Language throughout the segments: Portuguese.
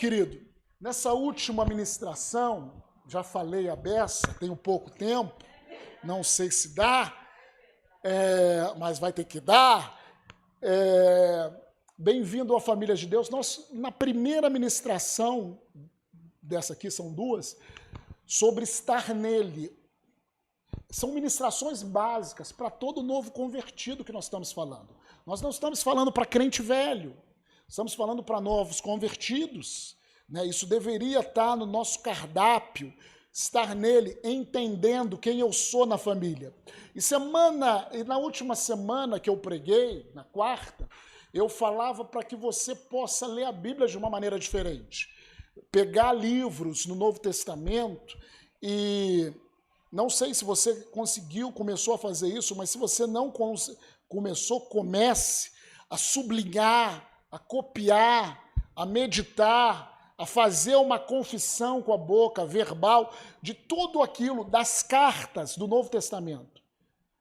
querido, nessa última ministração, já falei a beça, tenho pouco tempo, não sei se dá, mas vai ter que dar. Bem-vindo à família de Deus. Nós, na primeira ministração, dessa aqui são duas, sobre estar nele. São ministrações básicas para todo novo convertido que nós estamos falando. Nós não estamos falando para crente velho, estamos falando para novos convertidos. Né? Isso deveria estar no nosso cardápio, estar nele, entendendo quem eu sou na família. E na última semana que eu preguei, na quarta, eu falava para que você possa ler a Bíblia de uma maneira diferente. Pegar livros no Novo Testamento e... Não sei se você começou a fazer isso, mas se você não começou, comece a sublinhar, a copiar, a meditar, a fazer uma confissão com a boca, verbal, de tudo aquilo, das cartas do Novo Testamento.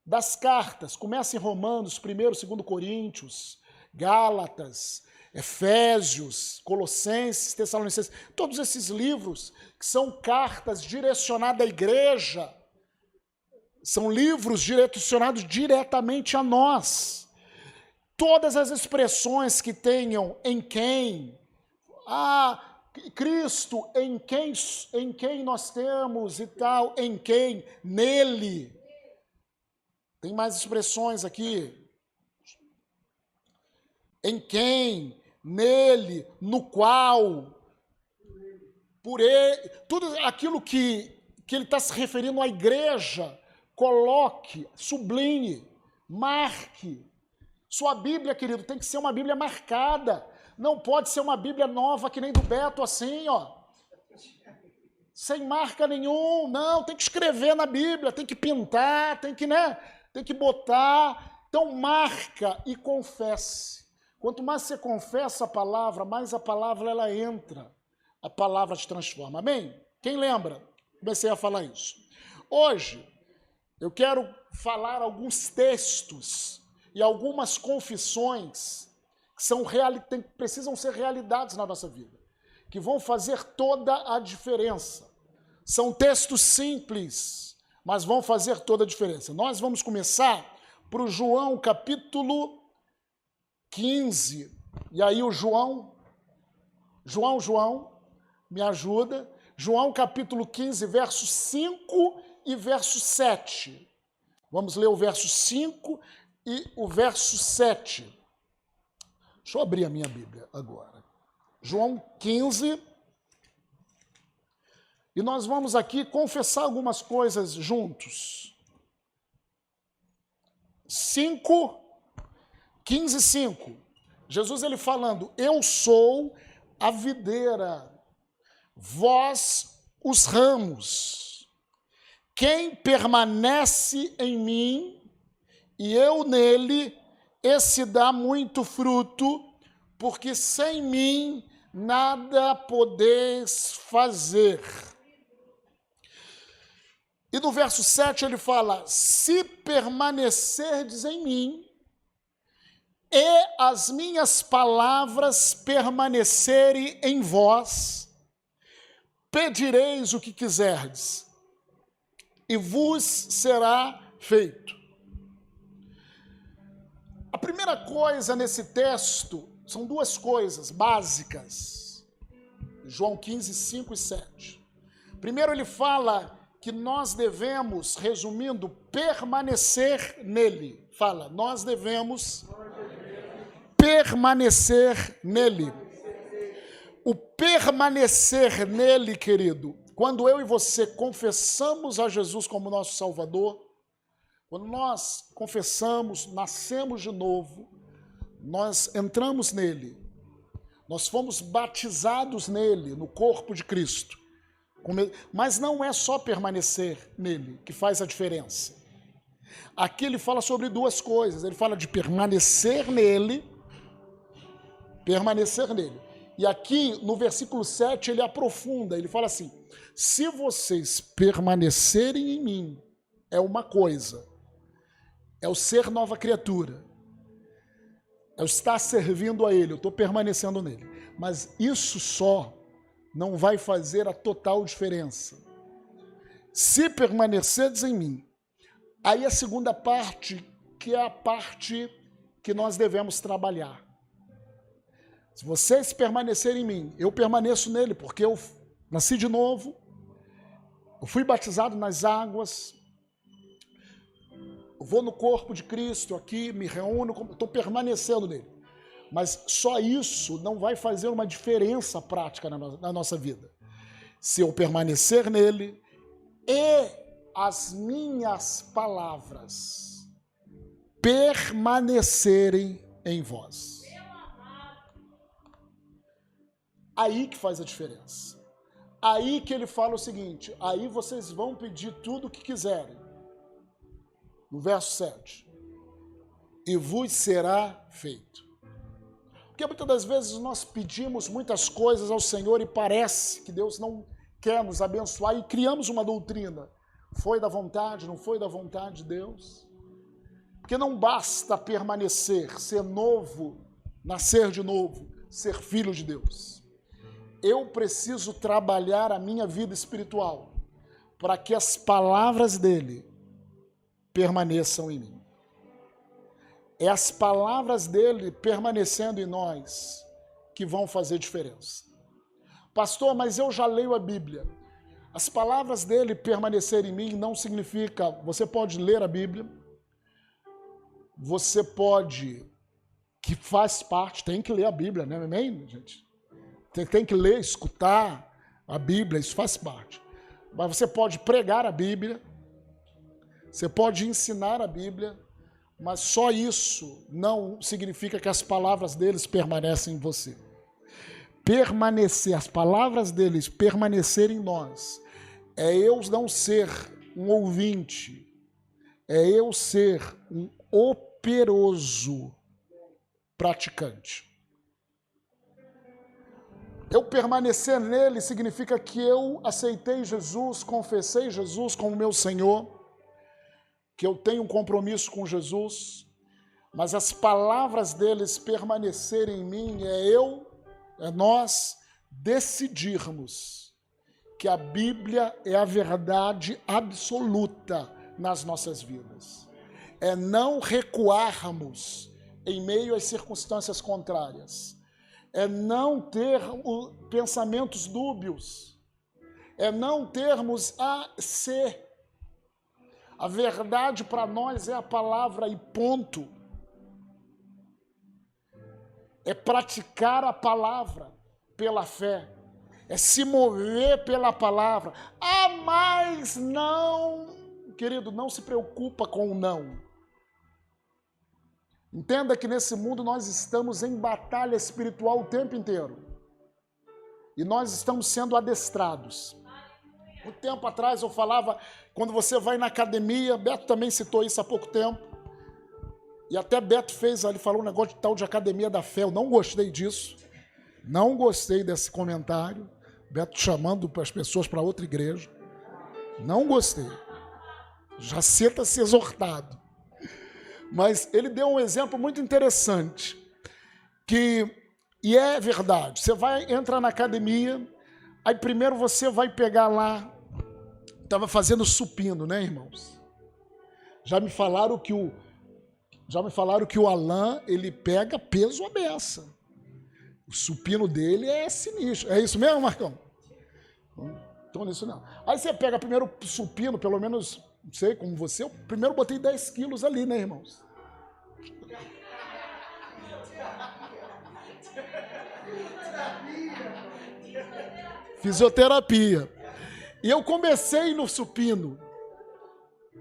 Das cartas, começa em Romanos, 1º, 2º Coríntios, Gálatas, Efésios, Colossenses, Tessalonicenses, todos esses livros que são cartas direcionadas à igreja, são livros direcionados diretamente a nós. Todas as expressões que tenham em quem, Cristo, em quem nós temos e tal, em quem, nele. Tem mais expressões aqui. Em quem, nele, no qual, por ele, tudo aquilo que ele está se referindo à igreja, coloque, sublinhe, marque. Sua Bíblia, querido, tem que ser uma Bíblia marcada. Não pode ser uma Bíblia nova que nem do Beto, assim, ó. Sem marca nenhum. Não, tem que escrever na Bíblia, tem que pintar, tem que botar. Então, marca e confesse. Quanto mais você confessa a palavra, mais a palavra ela entra. A palavra te transforma. Amém? Quem lembra? Comecei a falar isso. Hoje, eu quero falar alguns textos e algumas confissões que precisam ser realidades na nossa vida, que vão fazer toda a diferença. São textos simples, mas vão fazer toda a diferença. Nós vamos começar por João, capítulo 15. E aí o João, me ajuda. João, capítulo 15, verso 5 e verso 7. Vamos ler o verso 5 e o verso 7. Deixa eu abrir a minha Bíblia agora. João 15. E nós vamos aqui confessar algumas coisas juntos. 15, 5. Jesus ele falando, eu sou a videira, vós os ramos. Quem permanece em mim e eu nele, esse dá muito fruto, porque sem mim nada podeis fazer. E no verso 7 ele fala, se permanecerdes em mim e as minhas palavras permanecerem em vós, pedireis o que quiserdes, e vos será feito. A primeira coisa nesse texto são duas coisas básicas. João 15, 5 e 7. Primeiro ele fala que nós devemos, resumindo, permanecer nele. Fala, nós devemos permanecer nele. O permanecer nele, querido, quando eu e você confessamos a Jesus como nosso Salvador, quando nós confessamos, nascemos de novo, nós entramos nele, nós fomos batizados nele, no corpo de Cristo. Mas não é só permanecer nele que faz a diferença. Aqui ele fala sobre duas coisas. Ele fala de permanecer nele. E aqui no versículo 7 ele aprofunda, ele fala assim, se vocês permanecerem em mim, é uma coisa, é o ser nova criatura, é o estar servindo a ele, eu estou permanecendo nele. Mas isso só não vai fazer a total diferença. Se permanecerdes em mim. Aí a segunda parte, que é a parte que nós devemos trabalhar. Se vocês permanecerem em mim, eu permaneço nele, porque eu nasci de novo, eu fui batizado nas águas, eu vou no corpo de Cristo aqui, me reúno, estou permanecendo nele. Mas só isso não vai fazer uma diferença prática na nossa vida. Se eu permanecer nele e as minhas palavras permanecerem em vós. Aí que faz a diferença. Aí que ele fala o seguinte, aí vocês vão pedir tudo o que quiserem. No verso 7. E vos será feito. Porque muitas das vezes nós pedimos muitas coisas ao Senhor e parece que Deus não quer nos abençoar e criamos uma doutrina. Foi da vontade, não foi da vontade de Deus? Porque não basta permanecer, ser novo, nascer de novo, ser filho de Deus. Eu preciso trabalhar a minha vida espiritual para que as palavras dele permaneçam em mim. É as palavras dele permanecendo em nós que vão fazer diferença. Pastor, mas eu já leio a Bíblia. As palavras dele permanecerem em mim não significa, você pode ler a Bíblia, você pode, que faz parte, tem que ler a Bíblia, né? Amém, gente? Tem que ler, escutar a Bíblia, isso faz parte. Mas você pode pregar a Bíblia, você pode ensinar a Bíblia, mas só isso não significa que as palavras deles permanecem em você. Permanecer, as palavras deles permanecerem em nós, é eu não ser um ouvinte, é eu ser um operoso praticante. Eu permanecer nele significa que eu aceitei Jesus, confessei Jesus como meu Senhor, que eu tenho um compromisso com Jesus, mas as palavras deles permanecerem em mim é nós decidirmos que a Bíblia é a verdade absoluta nas nossas vidas. É não recuarmos em meio às circunstâncias contrárias. É não ter pensamentos dúbios. É não termos a ser. A verdade para nós é a palavra e ponto. É praticar a palavra pela fé. É se mover pela palavra. Ah, mas não. Querido, não se preocupa com o não. Entenda que nesse mundo nós estamos em batalha espiritual o tempo inteiro. E nós estamos sendo adestrados. Um tempo atrás eu falava, quando você vai na academia, Beto também citou isso há pouco tempo, e até Beto fez ali, falou um negócio de tal de academia da fé, eu não gostei disso, não gostei desse comentário, Beto chamando as pessoas para outra igreja, não gostei, já senta-se exortado. Mas ele deu um exemplo muito interessante, e é verdade, você entra na academia, aí primeiro você vai pegar lá, estava fazendo supino, né, irmãos? Já me falaram que o Alain, ele pega peso à beça. O supino dele é sinistro. É isso mesmo, Marcão? Então nisso não. Aí você pega primeiro o supino, pelo menos, não sei como você, eu primeiro botei 10 quilos ali, né, irmãos? Fisioterapia. E eu comecei no supino.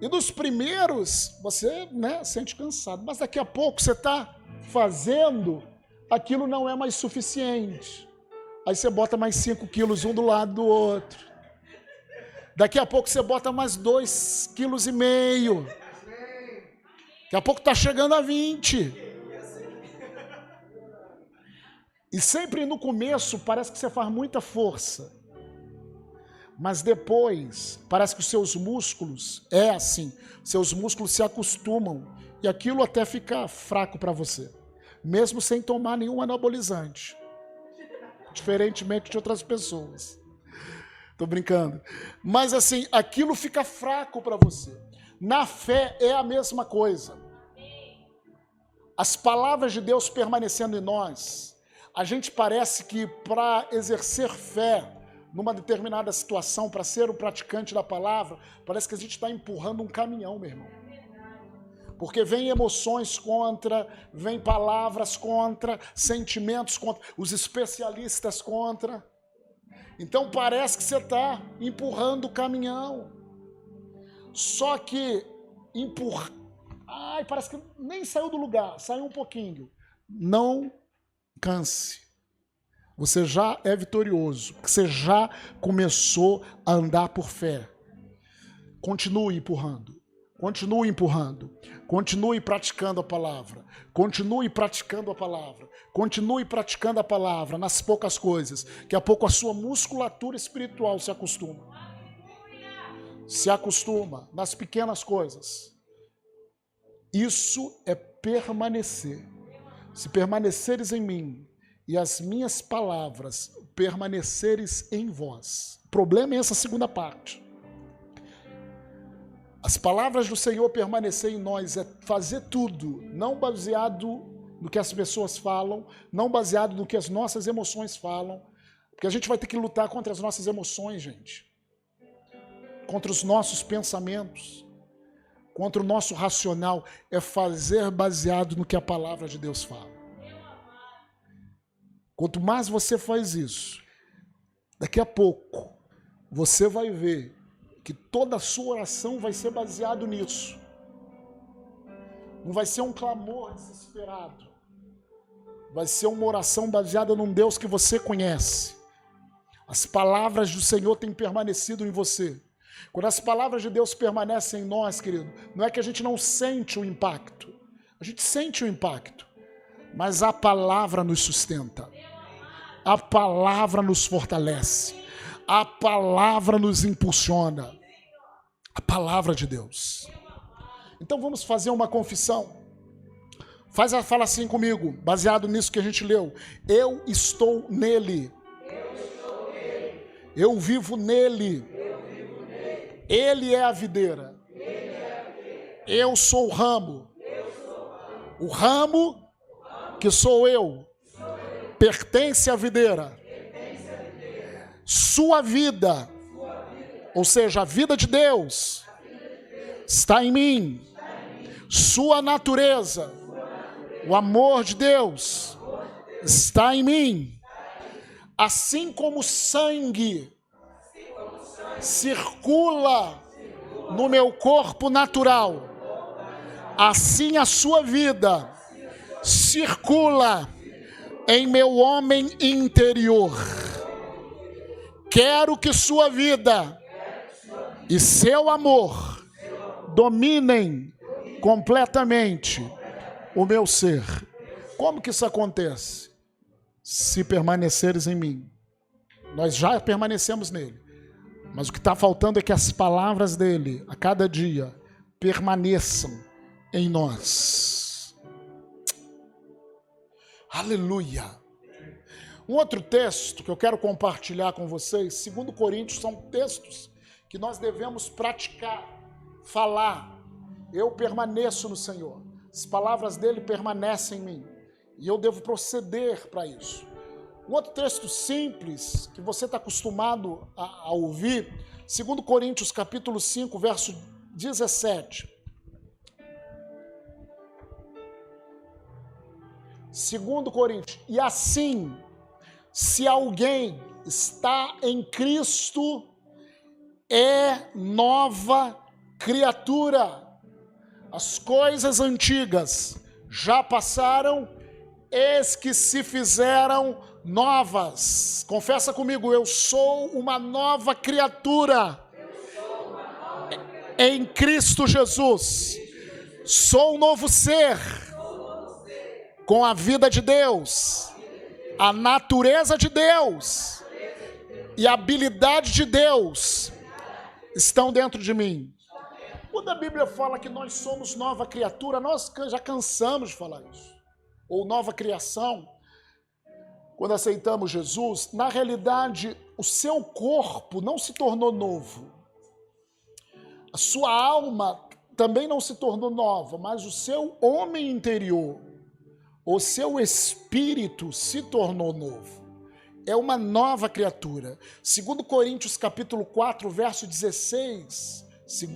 E nos primeiros, você sente cansado. Mas daqui a pouco você está fazendo, aquilo não é mais suficiente. Aí você bota mais 5 quilos um do lado do outro. Daqui a pouco você bota mais 2,5 quilos. Daqui a pouco está chegando a 20. E sempre no começo parece que você faz muita força. Mas depois, parece que os seus músculos, seus músculos se acostumam e aquilo até fica fraco para você, mesmo sem tomar nenhum anabolizante. diferentemente de outras pessoas. Tô brincando. Mas assim, aquilo fica fraco para você. Na fé é a mesma coisa. As palavras de Deus permanecendo em nós, a gente parece que para exercer fé numa determinada situação, para ser o praticante da palavra, parece que a gente está empurrando um caminhão, meu irmão. Porque vem emoções contra, vem palavras contra, sentimentos contra, os especialistas contra. Então parece que você está empurrando o caminhão. Só que parece que nem saiu do lugar, saiu um pouquinho. Não canse. Você já é vitorioso, porque você já começou a andar por fé. Continue empurrando. Continue empurrando, continue praticando a palavra, continue praticando a palavra, continue praticando a palavra nas poucas coisas, que a pouco a sua musculatura espiritual se acostuma. Se acostuma nas pequenas coisas. Isso é permanecer. Se permaneceres em mim e as minhas palavras permaneceres em vós. O problema é essa segunda parte. As palavras do Senhor permanecer em nós é fazer tudo, não baseado no que as pessoas falam, não baseado no que as nossas emoções falam, porque a gente vai ter que lutar contra as nossas emoções, gente. Contra os nossos pensamentos, contra o nosso racional, é fazer baseado no que a palavra de Deus fala. Quanto mais você faz isso, daqui a pouco, você vai ver que toda a sua oração vai ser baseado nisso. Não vai ser um clamor desesperado. Vai ser uma oração baseada num Deus que você conhece. As palavras do Senhor têm permanecido em você. Quando as palavras de Deus permanecem em nós, querido, não é que a gente não sente o impacto. A gente sente o impacto. Mas a palavra nos sustenta. A palavra nos fortalece. A palavra nos impulsiona. A palavra de Deus. Então vamos fazer uma confissão. Fala assim comigo, baseado nisso que a gente leu. Eu estou nele. Eu vivo nele. Ele é a videira. Eu sou o ramo. O ramo que sou eu pertence à videira. Sua vida, ou seja, a vida de Deus, está em mim. Sua natureza, o amor de Deus, está em mim. Assim como o sangue circula no meu corpo natural, assim a sua vida circula em meu homem interior. Quero que sua vida e seu amor dominem completamente o meu ser. Como que isso acontece? Se permaneceres em mim. Nós já permanecemos nele. Mas o que está faltando é que as palavras dele, a cada dia, permaneçam em nós. Aleluia! Um outro texto que eu quero compartilhar com vocês, 2 Coríntios, são textos que nós devemos praticar, falar. Eu permaneço no Senhor. As palavras dele permanecem em mim. E eu devo proceder para isso. Um outro texto simples, que você está acostumado a ouvir, 2 Coríntios capítulo 5, verso 17. 2 Coríntios. E assim, se alguém está em Cristo, é nova criatura. As coisas antigas já passaram, eis que se fizeram novas. Confessa comigo, eu sou uma nova criatura em Cristo Jesus. Sou um novo ser com a vida de Deus, a natureza de Deus e a habilidade de Deus estão dentro de mim. Quando a Bíblia fala que nós somos nova criatura, nós já cansamos de falar isso. Ou nova criação. quando aceitamos Jesus, na realidade, o seu corpo não se tornou novo. A sua alma também não se tornou nova, mas o seu homem interior, o seu espírito se tornou novo. É uma nova criatura. 2 Coríntios capítulo 4, verso 16,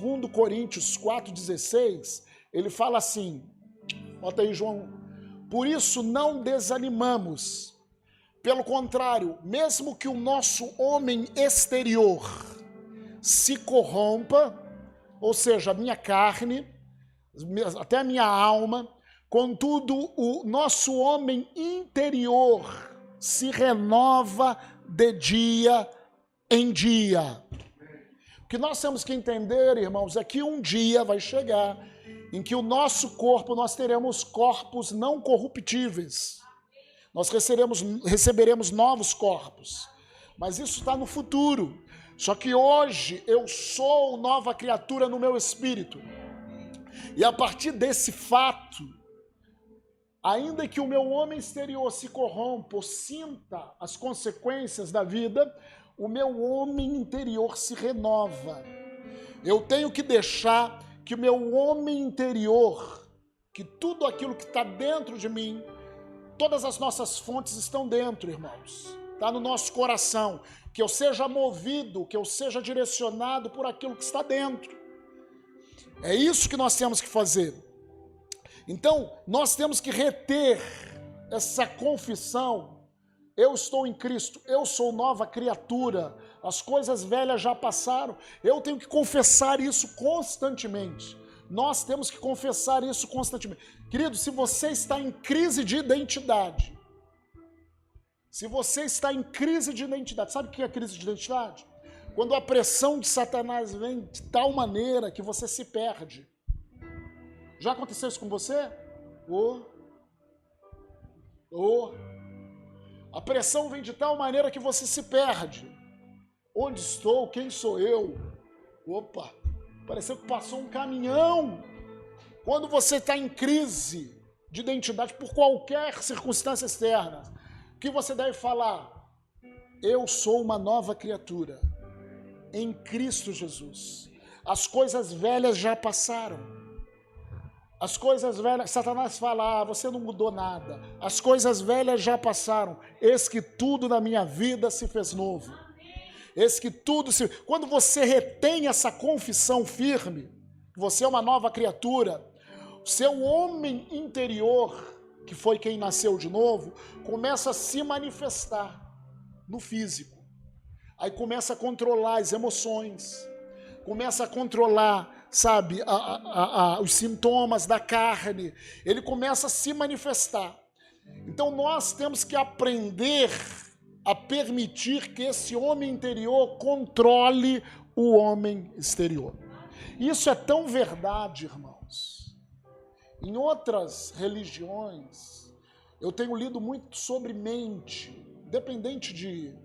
2 Coríntios 4, 16, ele fala assim, bota aí, João, por isso não desanimamos. Pelo contrário, mesmo que o nosso homem exterior se corrompa, ou seja, a minha carne, até a minha alma, contudo, o nosso homem interior se renova de dia em dia. O que nós temos que entender, irmãos, é que um dia vai chegar em que o nosso corpo, nós teremos corpos não corruptíveis. Nós receberemos novos corpos. Mas isso está no futuro. Só que hoje eu sou nova criatura no meu espírito. E a partir desse fato, ainda que o meu homem exterior se corrompa ou sinta as consequências da vida, o meu homem interior se renova. Eu tenho que deixar que o meu homem interior, que tudo aquilo que está dentro de mim, todas as nossas fontes estão dentro, irmãos. Está no nosso coração. Que eu seja movido, que eu seja direcionado por aquilo que está dentro. É isso que nós temos que fazer. Então, nós temos que reter essa confissão. Eu estou em Cristo, eu sou nova criatura, as coisas velhas já passaram. Eu tenho que confessar isso constantemente. Nós temos que confessar isso constantemente. Querido, se você está em crise de identidade, se você está em crise de identidade, sabe o que é crise de identidade? Quando a pressão de Satanás vem de tal maneira que você se perde. Já aconteceu isso com você? A pressão vem de tal maneira que você se perde. Onde estou? Quem sou eu? Opa, pareceu que passou um caminhão. Quando você está em crise de identidade por qualquer circunstância externa, o que você deve falar? Eu sou uma nova criatura em Cristo Jesus. As coisas velhas já passaram. As coisas velhas, Satanás fala, você não mudou nada. As coisas velhas já passaram. Eis que tudo na minha vida se fez novo. Eis que tudo se... Quando você retém essa confissão firme, você é uma nova criatura, seu homem interior, que foi quem nasceu de novo, começa a se manifestar no físico. Aí começa a controlar as emoções, começa a controlar, sabe, os sintomas da carne. Ele começa a se manifestar. Então nós temos que aprender a permitir que esse homem interior controle o homem exterior. Isso é tão verdade, irmãos. Em outras religiões, eu tenho lido muito sobre mente, independente de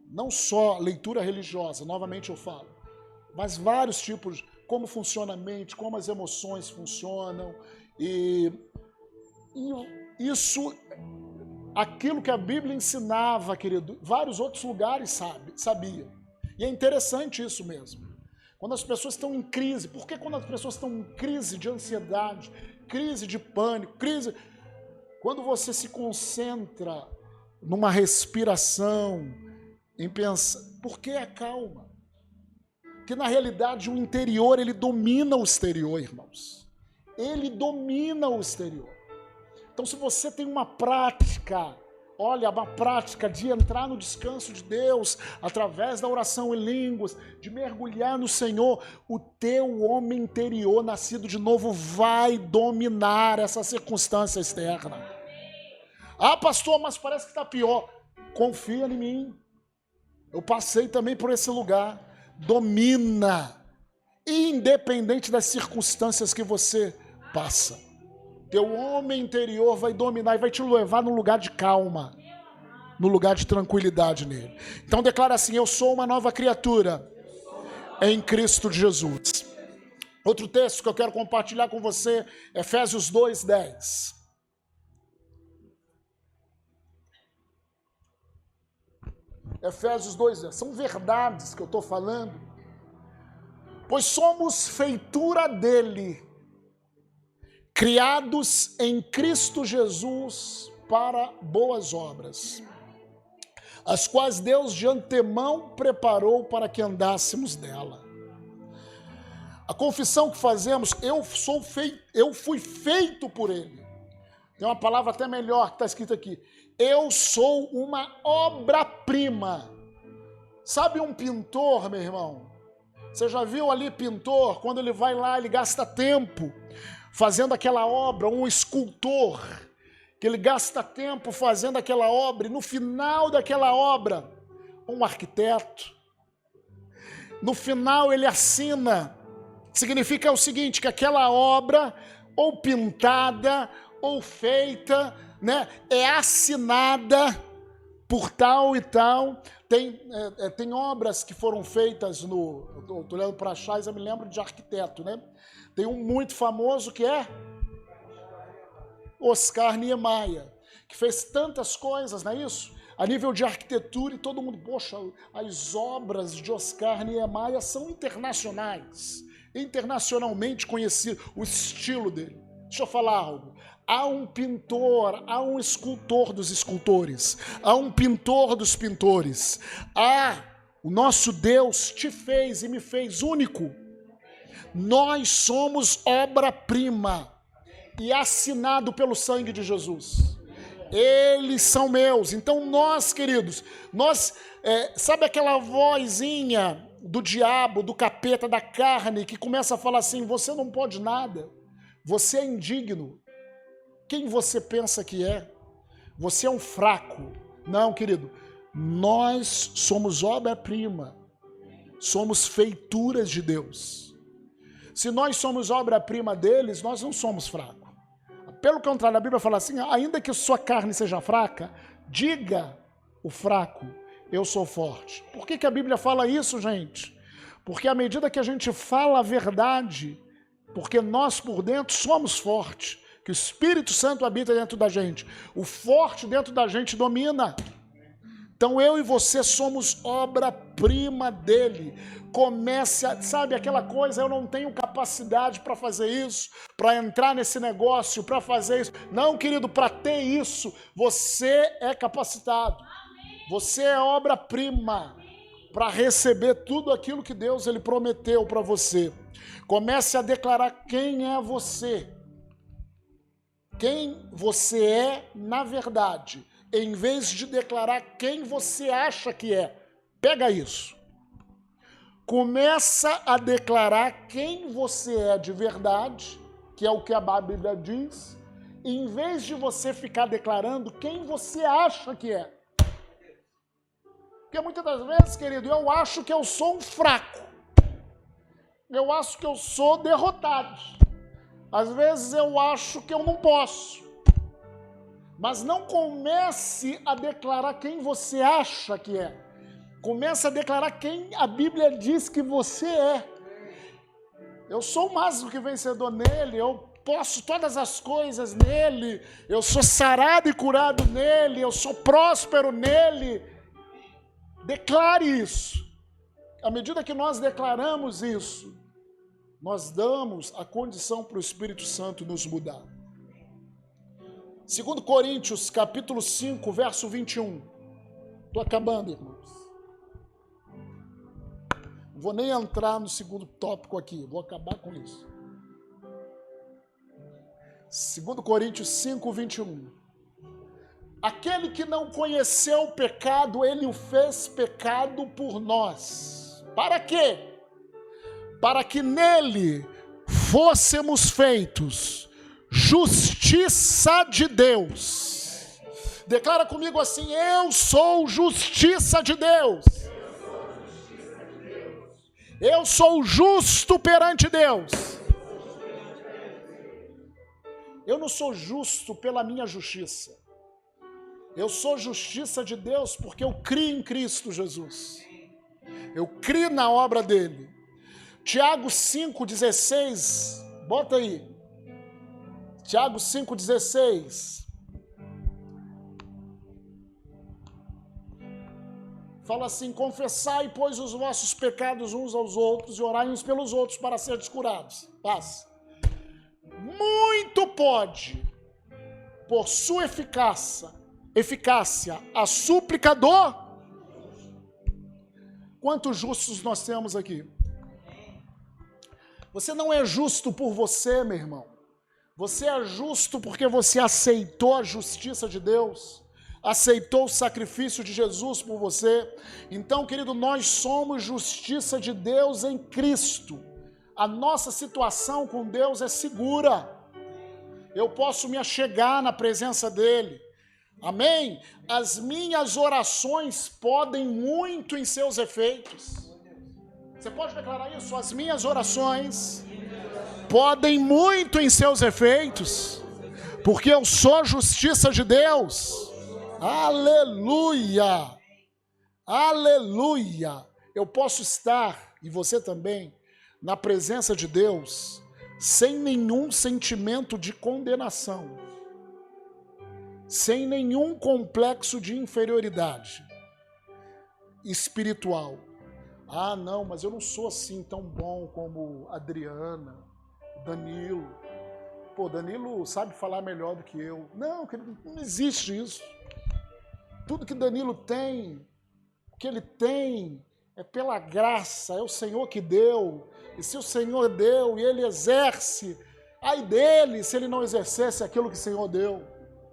não só leitura religiosa, novamente eu falo, mas vários tipos, como funciona a mente, como as emoções funcionam, e isso, aquilo que a Bíblia ensinava, querido, vários outros lugares sabia. E é interessante isso mesmo. Quando as pessoas estão em crise, por que quando as pessoas estão em crise de ansiedade, crise de pânico, quando você se concentra numa respiração, em pensar, por que a calma? Porque na realidade o interior, ele domina o exterior, irmãos. Ele domina o exterior. Então se você tem uma prática, olha, uma prática de entrar no descanso de Deus, através da oração em línguas, de mergulhar no Senhor, o teu homem interior, nascido de novo, vai dominar essa circunstância externa. Ah, pastor, mas parece que está pior. Confia em mim. Eu passei também por esse lugar. Domina, independente das circunstâncias que você passa. Teu homem interior vai dominar e vai te levar num lugar de calma, no lugar de tranquilidade nele. Então declara assim, eu sou uma nova criatura em Cristo Jesus. Outro texto que eu quero compartilhar com você, Efésios 2:10. Efésios 2:10. São verdades que eu estou falando. Pois somos feitura dele, criados em Cristo Jesus para boas obras, as quais Deus de antemão preparou para que andássemos nela. A confissão que fazemos, eu fui feito por ele. Tem uma palavra até melhor que está escrita aqui. Eu sou uma obra-prima. Sabe um pintor, meu irmão? Você já viu ali pintor, quando ele vai lá, ele gasta tempo fazendo aquela obra, um escultor, que ele gasta tempo fazendo aquela obra, e no final daquela obra, um arquiteto, no final ele assina. Significa o seguinte, que aquela obra, ou pintada, ou feita, né, é assinada por tal e tal. Tem obras que foram feitas estou olhando para trás, eu me lembro de arquiteto, né? Tem um muito famoso que é Oscar Niemeyer, que fez tantas coisas, não é isso? A nível de arquitetura, e todo mundo, poxa, as obras de Oscar Niemeyer são internacionais, internacionalmente conhecido, o estilo dele. Deixa eu falar algo. Há um pintor, há um escultor dos escultores, há um pintor dos pintores. O nosso Deus te fez e me fez único. Nós somos obra-prima e assinado pelo sangue de Jesus. Eles são meus. Então nós, queridos, sabe aquela vozinha do diabo, do capeta, da carne, que começa a falar assim, você não pode nada, você é indigno. Quem você pensa que é? Você é um fraco. Não, querido, nós somos obra-prima, somos feituras de Deus. Se nós somos obra-prima deles, nós não somos fracos. Pelo contrário, a Bíblia fala assim, ainda que sua carne seja fraca, diga o fraco, eu sou forte. Por que a Bíblia fala isso, gente? Porque à medida que a gente fala a verdade, porque nós por dentro somos fortes, que o Espírito Santo habita dentro da gente, o forte dentro da gente domina. Então eu e você somos obra-prima dele. Sabe aquela coisa, eu não tenho capacidade para fazer isso, para entrar nesse negócio, para fazer isso. Não, querido, para ter isso, você é capacitado. Você é obra-prima para receber tudo aquilo que Deus ele prometeu para você. Comece a declarar quem é você. Quem você é na verdade, em vez de declarar quem você acha que é. Pega isso. Começa a declarar quem você é de verdade, que é o que a Bíblia diz, em vez de você ficar declarando quem você acha que é. Porque muitas das vezes, querido, eu acho que eu sou um fraco. Eu acho que eu sou derrotado. Às vezes eu acho que eu não posso. Mas não comece a declarar quem você acha que é. Comece a declarar quem a Bíblia diz que você é. Eu sou mais do que vencedor nele, eu posso todas as coisas nele, eu sou sarado e curado nele, eu sou próspero nele. Declare isso. À medida que nós declaramos isso, nós damos a condição para o Espírito Santo nos mudar. 2 Coríntios, capítulo 5, verso 21. Estou acabando, irmãos. Não vou nem entrar no segundo tópico aqui, vou acabar com isso. 2 Coríntios 5, 21. Aquele que não conheceu o pecado, ele o fez pecado por nós. Para quê? Para que nele fôssemos feitos justiça de Deus. Declara comigo assim, eu sou justiça de Deus. Eu sou justo perante Deus. Eu não sou justo pela minha justiça. Eu sou justiça de Deus porque eu crio em Cristo Jesus. Eu crio na obra dele. Tiago 5,16, bota aí. Tiago 5,16. Fala assim: confessai, pois, os vossos pecados uns aos outros e orai uns pelos outros para serem curados. Paz. Muito pode, por sua eficácia, a súplica do... Quantos justos nós temos aqui? Você não é justo por você, meu irmão. Você é justo porque você aceitou a justiça de Deus, aceitou o sacrifício de Jesus por você. Então, querido, nós somos justiça de Deus em Cristo. A nossa situação com Deus é segura. Eu posso me achegar na presença dEle. Amém? As minhas orações podem muito em seus efeitos. Você pode declarar isso? As minhas orações podem muito em seus efeitos, porque eu sou justiça de Deus. Aleluia! Aleluia! Eu posso estar, e você também, na presença de Deus, sem nenhum sentimento de condenação, sem nenhum complexo de inferioridade espiritual. Ah, não, mas eu não sou assim tão bom como Adriana, Danilo. Pô, Danilo sabe falar melhor do que eu. Não, não existe isso. Tudo que Danilo tem, o que ele tem, é pela graça, é o Senhor que deu. E se o Senhor deu e ele exerce, ai dele se ele não exercesse aquilo que o Senhor deu.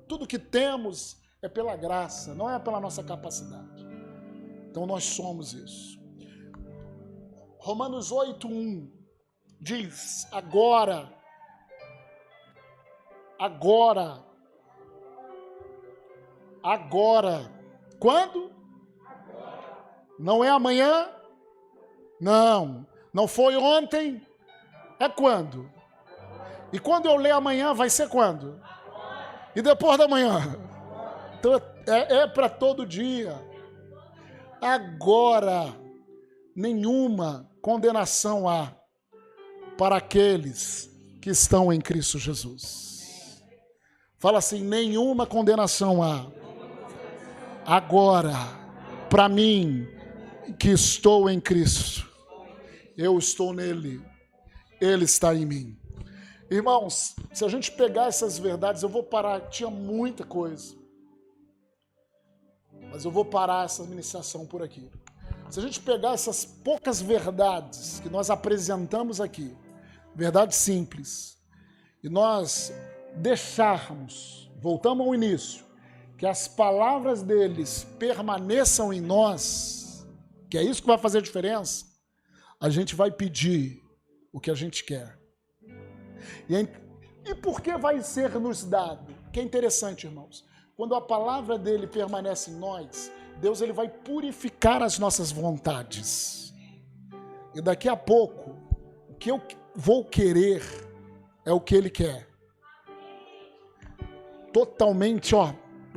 Tudo que temos é pela graça, não é pela nossa capacidade. Então nós somos isso. Romanos 8:1 diz: agora, quando? Não é amanhã? Não foi ontem? É quando? E quando eu ler amanhã, vai ser quando? E depois da manhã? Então é para todo dia. Agora, nenhuma condenação há para aqueles que estão em Cristo Jesus. Fala assim: nenhuma condenação há agora para mim que estou em Cristo. Eu estou nele, ele está em mim. Irmãos, se a gente pegar essas verdades, eu vou parar, tinha muita coisa, mas eu vou parar essa ministração por aqui. Se a gente pegar essas poucas verdades que nós apresentamos aqui, verdades simples, e nós deixarmos, voltamos ao início, que as palavras deles permaneçam em nós, que é isso que vai fazer a diferença, a gente vai pedir o que a gente quer. E por que vai ser nos dado? Que é interessante, irmãos. Quando a palavra dele permanece em nós, Deus ele vai purificar as nossas vontades. E daqui a pouco, o que eu vou querer é o que ele quer. Totalmente,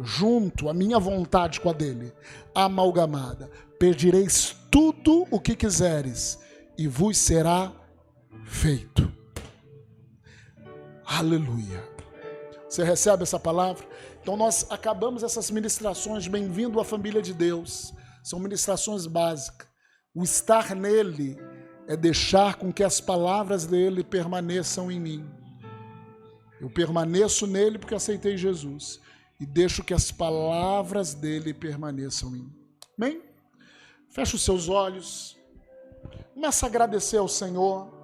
junto a minha vontade com a dele, amalgamada. Pedireis tudo o que quiseres e vos será feito. Aleluia. Você recebe essa palavra? Então nós acabamos essas ministrações, bem-vindo à família de Deus. São ministrações básicas. O estar nele é deixar com que as palavras dele permaneçam em mim. Eu permaneço nele porque aceitei Jesus. E deixo que as palavras dele permaneçam em mim. Amém? Feche os seus olhos. Começa a agradecer ao Senhor.